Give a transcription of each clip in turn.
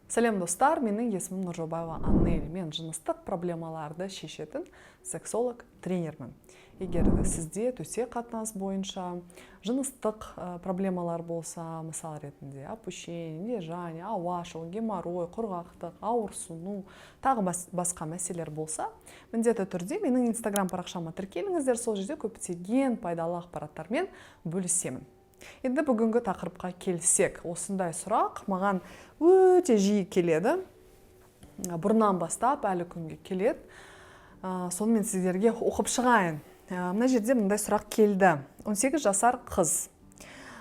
Сәлем достар, менің есімім Нұржаубаева Аннель. Мен жыныстық проблемаларды шешетін сексолог тренермін. Егер сізде төсек қатынас бойынша жыныстық проблемалар болса, мысал ретінде опущение, нежание, ауашу, геморрой, құрғақтық, ауырсыну, тағы басқа мәселелер болса, міндетті түрде менің инстаграм парақшама тіркеліңіздер, сол жерде көптеген пайдалы ақпараттармен бөлісемін. Енді бүгінгі тақырыпқа келсек, осындай сұрақ маған өте жиі келеді. Бұрыннан бастап әлі күнге келеді. Сонымен сіздерге оқып шығайын. Мына жерде мындай сұрақ келді. 18 жасар қыз.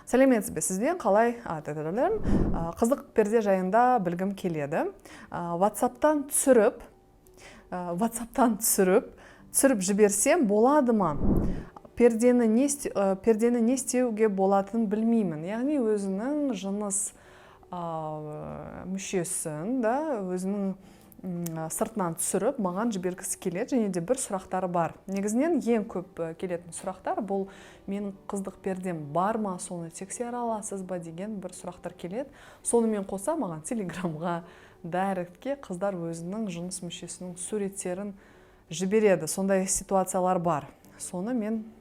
Сәлеметсіз бе, сізден қалай қыздық перде жайында білгім келеді. WhatsApp-тан түсіріп жіберсем болады ма? Пердені не істеуге болатынын білмеймін. Яғни өзінің жыныс мүшесін, өзінің сыртынан түсіріп, маған жібергісі келеді, және де бір сұрақтары бар. Негізінен ең көп келетін сұрақтар бұл менің қыздық пердем бар ма, соны тексере аласыз ба деген бір сұрақтар келеді. Сонымен қоса маған телеграмға, дайректке қыздар өзінің жыныс мүшесінің суреттерін жібереді. Сондай ситуациялар бар. Соны мен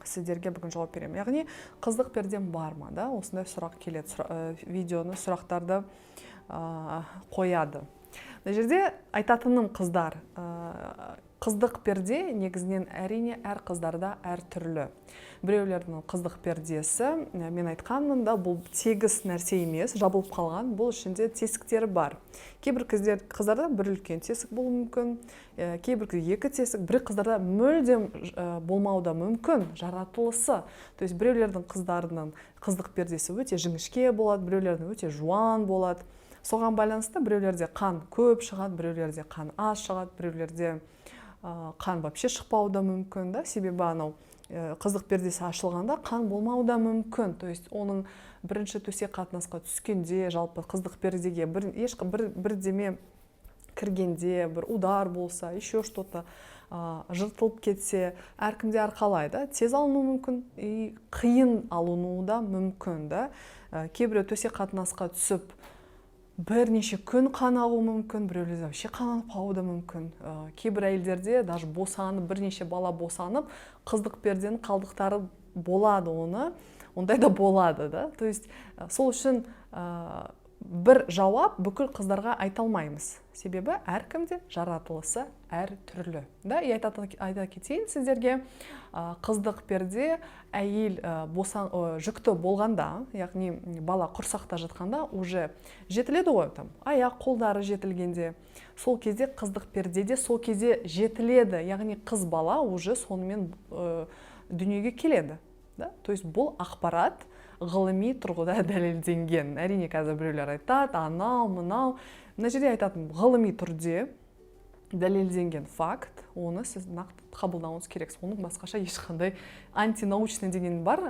сіздерге бүгін жауап беремін. Яғни қыздық пердем бар ма, осындай сұрақ келеді. Видеоны, сұрақтарды қояды. Мына жерде айтатыным қыздар, қыздық перде негізінен әрине әр қыздарда әр түрлі. Біреулердің қыздық пердесі, мен айтқанмын да, бұл тегіс нәрсе емес, жабылып қалған, бұл ішінде тесіктері бар. Кейбір қыздарда бір үлкен тесік болуы мүмкін, кейбір екі тесік, бір қыздарда мүлдем болмауы да мүмкін, жаратылысы. То есть біреулердің қыздарының қыздық пердесі өте жіңішке болады, біреулердің өте жуан болады. Соған байланысты біреулерде қан көп шығады, біреулерде қан аз шығады, біреулерде қан вообще шықпауы да мүмкін, себебі анау қыздық пердесі ашылғанда қан болмауы да мүмкін. То есть оның бірінші төсек қатынасқа түскенде, жалпы қыздық пердеге бірдеме кіргенде, бір удар болса, еще что-то жыртылып кетсе, әркімде әрқалай, тез алыну мүмкін, қиын алыну да мүмкін. Кейбір төсек қатынасқа түсіп бірнеше күн қан ағуы мүмкін, біреулерде вообще қан алып да мүмкін. Кейбір әйелдерде даже босанып, бірнеше бала босанып, қыздық перденің қалдықтары болады, ондай да болады. То есть сол үшін бір жауап бүкіл қыздарға айта алмаймыз. Себебі әркімде жаратылысы әр түрлі. Айта кетейін сіздерге, қыздық перде әйел жүкті болғанда, яғни бала құрсақта жатқанда уже жетіледі ғой, аяқ қолдары жетілгенде, сол кезде қыздық пердеде сол кезде жетіледі, яғни қыз бала уже сонымен дүниеге келеді. То есть бұл ақпарат ғылыми тұрғыда дәлелденген. Әрине қазір біреулер айтады, анау, мынау. Мына жерде айтатын ғылыми түрде дәлелденген факт, оны сіз нақты қабылдауыңыз керексіз. Оның басқаша ешқандай антинаучный деген бар,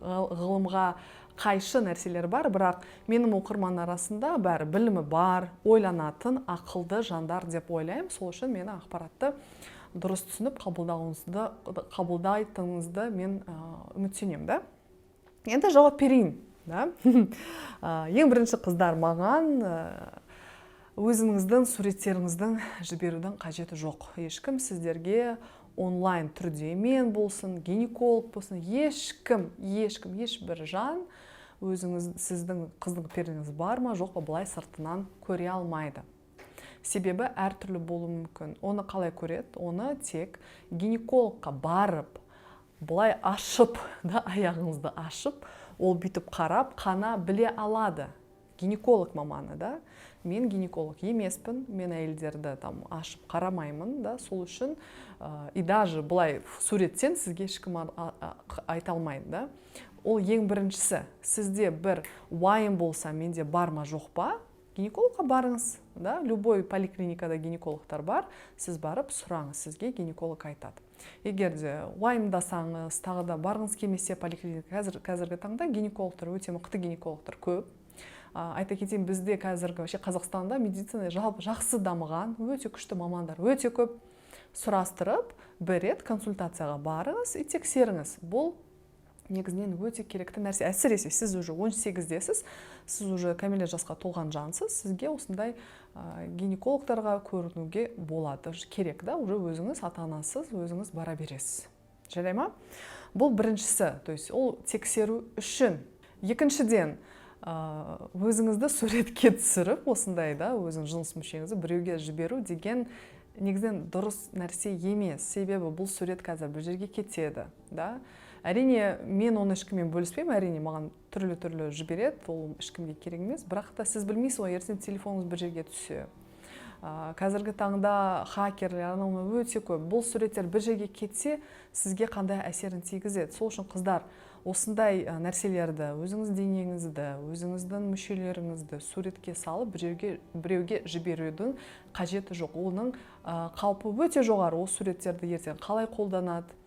ғылымға қайшы нәрселер бар, бірақ менің оқырман арасында бәрі білімі бар, ойланатын, ақылды жандар деп ойлаймын. Сол үшін мені ақпаратты дұрыс түсініп қабылдайтыныңызды мен үміттенемін. Енді жауап берейін. Ең бірінші қыздар, маған өзіңіздің суреттеріңіздің жіберудің қажеті жоқ. Ешкім сіздерге онлайн түрде мен болсын, гинеколог болсын, ешбір жан сіздің қыздың пердеңіз бар ма, жоқ па, бұлай сыртынан көре алмайды. Себебі әртүрлі болуы мүмкін. Оны қалай көреді? Оны тек гинекологқа барып, бұлай ашып, аяғыңызды ашып, ол бүйтіп қарап, қана біле алады. Гинеколог маманы, мен гинеколог емеспін, мен әйелдерді ашып қарамаймын, сол үшін, и даже бұлай суреттен сізге ешкім айта алмайды. Ол ең біріншісі, сізде бір уайым болса, менде бар ма, жоқ па, гинекологқа барыңыз. Любой поликлиникада гинекологтар бар, сіз барып сұраңыз, сізге гинеколог айтады. Егер де уайымдасаңыз, тағы да барыңыз келмесе поликлиника, қазіргі таңда гинекологтар, өте мықты гинекологтар көп. Айта кетейін, бізде қазіргі Қазақстанда медицина жақсы дамыған, өте күшті мамандар, өте көп. Сұрастырып, бір рет консультацияға барыңыз и тексеріңіз. Бұл негізінен өте керекті нәрсе. Әсіресе сіз уже 18-десіз, сіз уже кәмелет жасқа толған жансыз, сізге осындай гинекологтарға көрінуге болады. Керек да, уже өзіңіз ата-анасыз, өзіңіз бара бересіз. Жарай ма? Бұл біріншісі, то есть ол тексеру үшін. Екіншіден, өзіңізді суретке түсіріп, осындай да, өзің жыныс мүшеңізді біреуге жіберу деген негізінен дұрыс нәрсе емес. Себебі бұл сурет қазір бір жерге кетеді, да? Әрине, мен оны ешкіммен бөліспеймін, әрине маған түрлі жібереді, ол ешкімге керек емес, бірақ та сіз білмейсіз ғой, ертең телефоныңыз бір жерге түссе. Қазіргі таңда хакерлер өте көп. Бұл суреттер бір жерге кетсе, сізге қандай әсерін тигізеді. Сол үшін қыздар осындай нәрселерді, өзіңіз денеңізді, өзіңіздің мүшелеріңізді суретке салып, біреуге жіберудің қажеті жоқ. Оның қаупі өте жоғары. Ол суреттерді ертең қалай қолданады?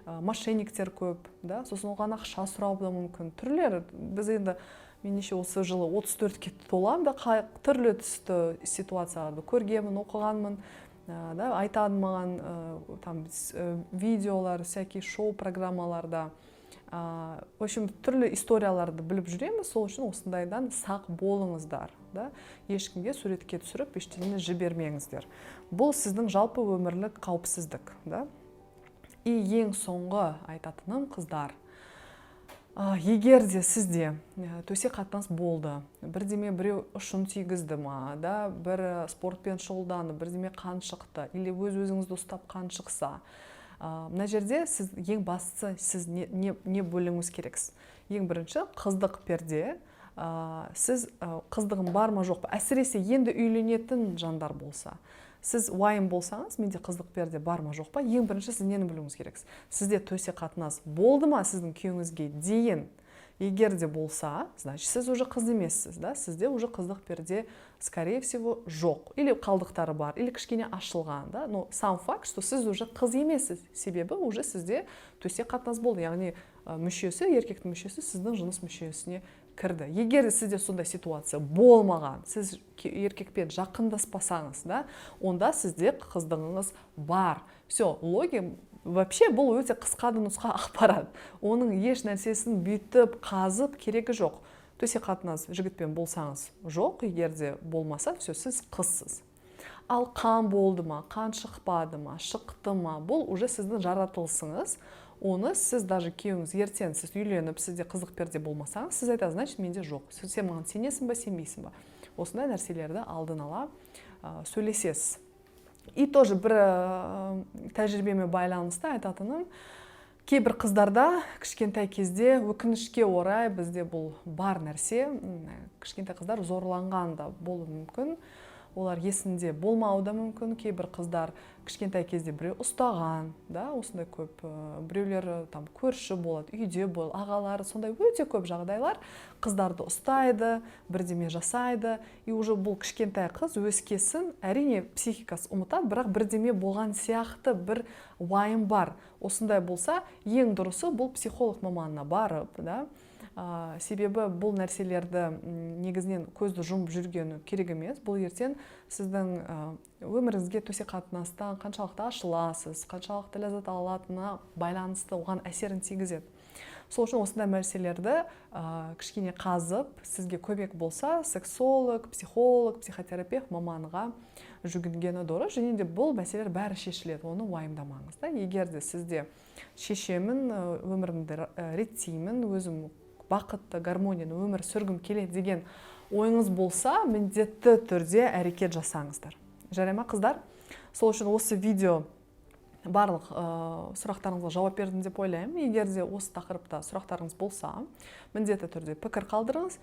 Мошенниктер көп, да? Сосын оған ақша сұрауы да мүмкін. Түрлері, біз енді меніңше осы жылы 34-ке толам да түрлі түсті ситуацияларды көргенмін, оқығанмын, да, айтады маған там видеолар, всякие шоу программаларда. В общем, түрлі историяларды біліп жүреміз, сол үшін осындайдан сақ болыңыздар, да? Ешкімге суретке түсіріп, ештеңені жібермеңіздер. Бұл сіздің жалпы өмірлік қауіпсіздік, да? И ең соңғы айтатыным, қыздар, егер де сізде төсек қатынас болды, бірдеме біреу ұшын тигізді ма, да, бір спортпен шұғылданды, бірдеме қан шықты, или өзіңізді ұстап қан шықса, мына жерде сіз ең бастысы сіз не бөліңіз керексіз. Ең бірінші қыздық перде, сіз қыздығым бар ма жоқ па, әсіресе енді үйленетін жандар болса. Сіз уайым болсаңыз, менде қыздық перде бар ма жоқ па, ең бірінші сіз нені білуіңіз керексіз. Сізде төсек қатынас болды ма сіздің күйеуіңізге дейін? Егер де болса, значит, сіз уже қыз емессіз, да? Сізде уже қыздық перде, скорее всего, жоқ. Или қалдықтары бар, или кішкене ашылған, да? Но сам факт, что сіз уже қыз емессіз, себебі уже сізде төсек қатынас болды. Яғни мүшесі, еркектің мүшесі сіздің жыныс мүшесіне кірді. Егер сізде сондай ситуация болмаған, сіз еркекпен жақындаспасаңыз, да, онда сізде қыздығыңыз бар. Все, логика, вообще бұл өте қысқадан нұсқа ақпарат. Оның еш нәрсесін бүйтіп, қазып керегі жоқ. Төсек қатынас жігітпен болсаңыз жоқ, егер де болмаса, все, сіз қызсыз. Ал қан болды ма, қан шықпады ма, шықты ма, бұл уже сіздің жаратылысыңыз. Оны сіз даже күйеуіңіз ертең сіз үйленіп, сізде қыздық перде болмасаңыз, сіз айтасыз, значит, менде жоқ. Сен маған сенесің ба, сенбейсің ба? Осындай нәрселерді алдын ала сөйлесесіз. И тоже бір тәжірибеме байланысты айтатыным, кейбір қыздарда кішкентай кезде өкінішке орай бізде бұл бар нәрсе, кішкентай қыздар зорланған да болуы мүмкін. Олар есінде болмауы да мүмкін. Кейбір қыздар кішкентай кезде біреу ұстаған, да, осындай көп, біреулер там көрші болады, үйде болады, ағалары, сондай өте көп жағдайлар қыздарды ұстайды, бірдеме жасайды. И уже бұл кішкентай қыз өскесін, әрине психикасы ұмытады, бірақ бірдеме болған сияқты бір уайым бар. Осындай болса, ең дұрысы бұл психолог маманына барып, да, себебі бұл нәрселерді негізінен көзді жұмып жүргені керек емес. Бұл ертең сіздің өміріңізге төсек қатынастан қаншалықты ашыласыз, қаншалықты ләззат алатынына байланысты оған әсерін тигізеді. Сол үшін осындай мәселелерді кішкене қазып, сізге көмек болса, сексолог, психолог, психотерапевт маманға жүгінгені дұрыс. Және де бұл мәселелер бәрі шешіледі, оны уайымдамаңыз. Егер де сізде шешемін, өмірімді реттеймін, өзім бақытты, гармонияны өмір сүргім келеді деген ойыңыз болса, міндетті түрде әрекет жасаңыздар. Жарай ма, қыздар? Сол үшін осы видео барлық сұрақтарыңызға жауап бердім деп ойлаймын. Егер де осы тақырыпта сұрақтарыңыз болса, міндетті түрде пікір қалдырыңыз,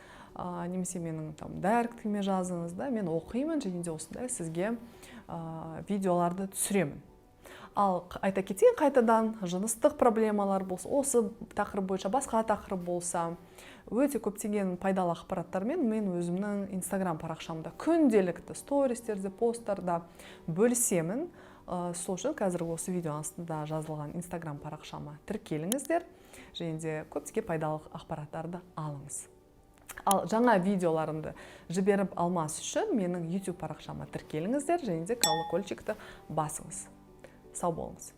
немесе менің дайректіме жазыңыз, да, мен оқимын, және де осындай сізге видеоларды түсіремін. Ал айта кетейін, қайтадан жыныстық проблемалар болса, осы тақырып бойынша басқа тақырып болса, өте көптеген пайдалы ақпараттармен мен өзімнің Instagram парақшамда күнделікті стористерде, посттарда бөлісемін. Сол үшін қазір осы видео астында жазылған Instagram парақшама тіркеліңіздер, және де көптеген пайдалы ақпараттарды алыңыз. Ал жаңа видеоларымды жіберіп алмас үшін менің YouTube парақшама тіркеліңіздер, және де колокольчикті басыңыз. Сау болыңыз.